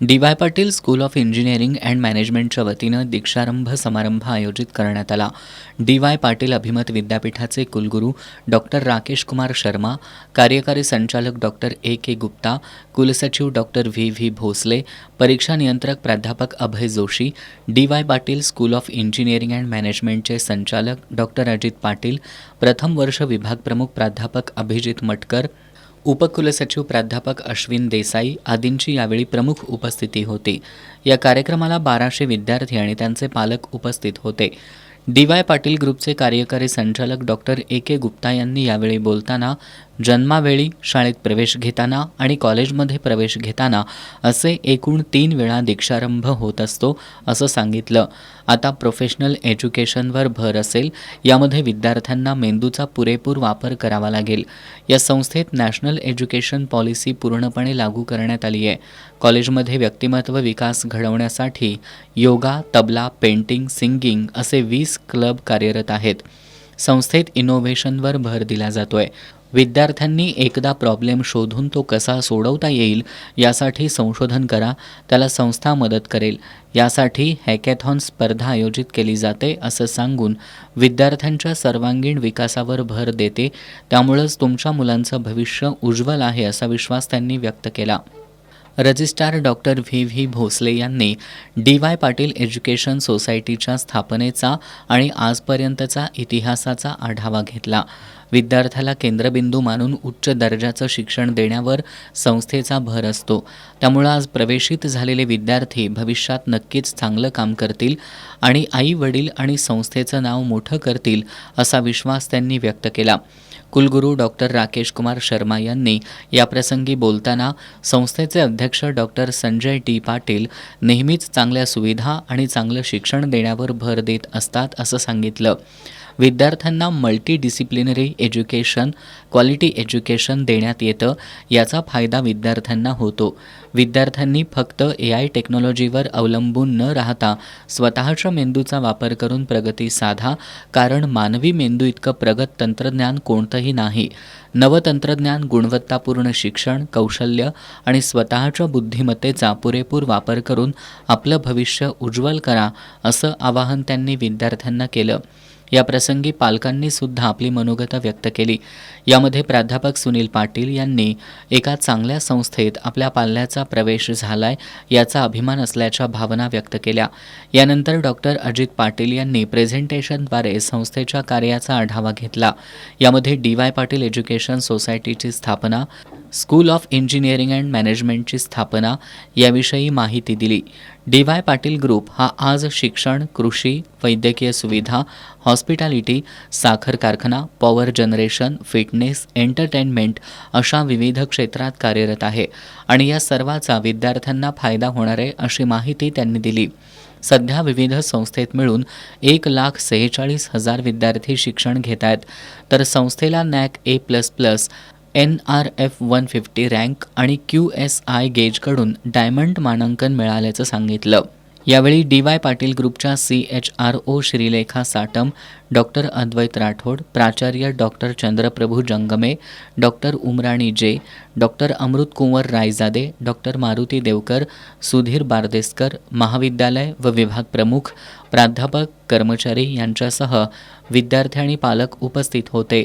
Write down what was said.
DY. Patil school of engineering and मॅनेजमेंटच्या वतीनं दीक्षारंभ समारंभ आयोजित करण्यात आला. डी.वाय. पाटील अभिमत विद्यापीठाचे कुलगुरू डॉक्टर राकेश कुमार शर्मा, कार्यकारी संचालक डॉक्टर ए.के. गुप्ता, कुलसचिव डॉक्टर व्ही भोसले, परीक्षा नियंत्रक प्राध्यापक Abhay Joshi, D Y. Patil school of engineering and मॅनेजमेंटचे संचालक डॉक्टर अजित पाटील, प्रथम वर्ष विभाग प्रमुख प्राध्यापक अभिजित मटकर, उपकुलसचिव प्राध्यापक अश्विन देसाई आदींची यावेळी प्रमुख उपस्थिती होती. या कार्यक्रमाला 1200 विद्यार्थी आणि त्यांचे पालक उपस्थित होते. डी.वाय. पाटील ग्रुपचे कार्यकारी संचालक डॉक्टर ए.के. गुप्ता यांनी यावेळी बोलताना जन्मावेळी, शाळेत प्रवेश घेताना आणि कॉलेजमध्ये प्रवेश घेताना असे एकूण 3 वेळा दीक्षारंभ होत असतो असं सांगितलं. आता प्रोफेशनल एज्युकेशनवर भर असेल. यामध्ये विद्यार्थ्यांना मेंदूचा पुरेपूर वापर करावा लागेल. या संस्थेत नॅशनल एज्युकेशन पॉलिसी पूर्णपणे लागू करण्यात आली आहे. कॉलेजमध्ये व्यक्तिमत्व विकास घडवण्यासाठी योगा, तबला, पेंटिंग, सिंगिंग असे 20 क्लब कार्यरत आहेत. संस्थेत इनोव्हेशनवर भर दिला जातोय. विद्यार्थ्यांनी एकदा प्रॉब्लेम शोधून तो कसा सोडवता येईल यासाठी संशोधन करा, त्याला संस्था मदत करेल. यासाठी हॅकॅथॉन स्पर्धा आयोजित केली जाते असं सांगून विद्यार्थ्यांच्या सर्वांगीण विकासावर भर देते. त्यामुळंच तुमच्या मुलांचं भविष्य उज्ज्वल आहे असा विश्वास त्यांनी व्यक्त केला. रजिस्ट्रार डॉक्टर व्ही भोसले यांनी डी.वाय. पाटील एज्युकेशन सोसायटीच्या स्थापनेचा आणि आजपर्यंतचा इतिहासाचा आढावा घेतला. विद्यार्थ्याला केंद्रबिंदू मानून उच्च दर्जाचं शिक्षण देण्यावर संस्थेचा भर असतो. त्यामुळं आज प्रवेशित झालेले विद्यार्थी भविष्यात नक्कीच चांगलं काम करतील आणि आई वडील आणि संस्थेचं नाव मोठं करतील असा विश्वास त्यांनी व्यक्त केला. कुलगुरू डॉक्टर राकेश कुमार शर्मा यांनी याप्रसंगी बोलताना संस्थेचे अध्यक्ष डॉक्टर संजय टी. पाटील नेहमीच चांगल्या सुविधा आणि चांगलं शिक्षण देण्यावर भर देत असतात असं सांगितलं. विद्यार्थ्यांना multi disciplinary education, quality education देण्यात येतं. याचा फायदा विद्यार्थ्यांना होतो. विद्यार्थ्यांनी फक्त AI टेक्नॉलॉजीवर अवलंबून न राहता स्वतःच्या मेंदूचा वापर करून प्रगती साधा, कारण मानवी मेंदू इतकं प्रगत तंत्रज्ञान कोणतंही नाही. नवतंत्रज्ञान, गुणवत्तापूर्ण शिक्षण, कौशल्य आणि स्वतःच्या बुद्धिमत्तेचा पुरेपूर वापर करून आपलं भविष्य उज्ज्वल करा असं आवाहन त्यांनी विद्यार्थ्यांना केलं. याप्रसंगी पालकांनी सुद्धा आपली मनोगत व्यक्त केली. यामध्ये प्राध्यापक सुनील पाटील यांनी एका चांगल्या संस्थेत आपल्या पाल्याचा प्रवेश झालाय याचा अभिमान असल्याच्या भावना व्यक्त केल्या. यानंतर डॉक्टर अजित पाटील यांनी प्रेझेंटेशनद्वारे संस्थेच्या कार्याचा आढावा घेतला. यामध्ये डी.वाय. पाटील एज्युकेशन सोसायटीची स्थापना, स्कूल ऑफ इंजिनिअरिंग अँड मॅनेजमेंटची स्थापना याविषयी माहिती दिली. डी.वाय. पाटील ग्रुप हा आज शिक्षण, कृषी, वैद्यकीय सुविधा, हॉस्पिटॅलिटी, साखर कारखाना, पॉवर जनरेशन, फिटनेस, एंटरटेनमेंट अशा विविध क्षेत्रात कार्यरत आहे आणि या सर्वाचा विद्यार्थ्यांना फायदा होणार आहे अशी माहिती त्यांनी दिली. सध्या विविध संस्थेत मिळून 1,46,000 विद्यार्थी शिक्षण घेत आहेत. तर संस्थेला NAC A++, NRF 150 रँक आणि QSI गेजकडून डायमंड मानांकन मिळाल्याचं सांगितलं. यावेळी डी.वाय. पाटील ग्रुपच्या CHRO श्रीलेखा साटम, डॉक्टर अद्वैत राठोड, प्राचार्य डॉक्टर चंद्रप्रभू जंगमे, डॉक्टर उमराणी जे, डॉक्टर अमृत कुंवर रायजादे, डॉक्टर मारुती देवकर, सुधीर बारदेसकर, महाविद्यालय व विभाग प्रमुख, प्राध्यापक, कर्मचारी यांच्यासह विद्यार्थी आणि पालक उपस्थित होते.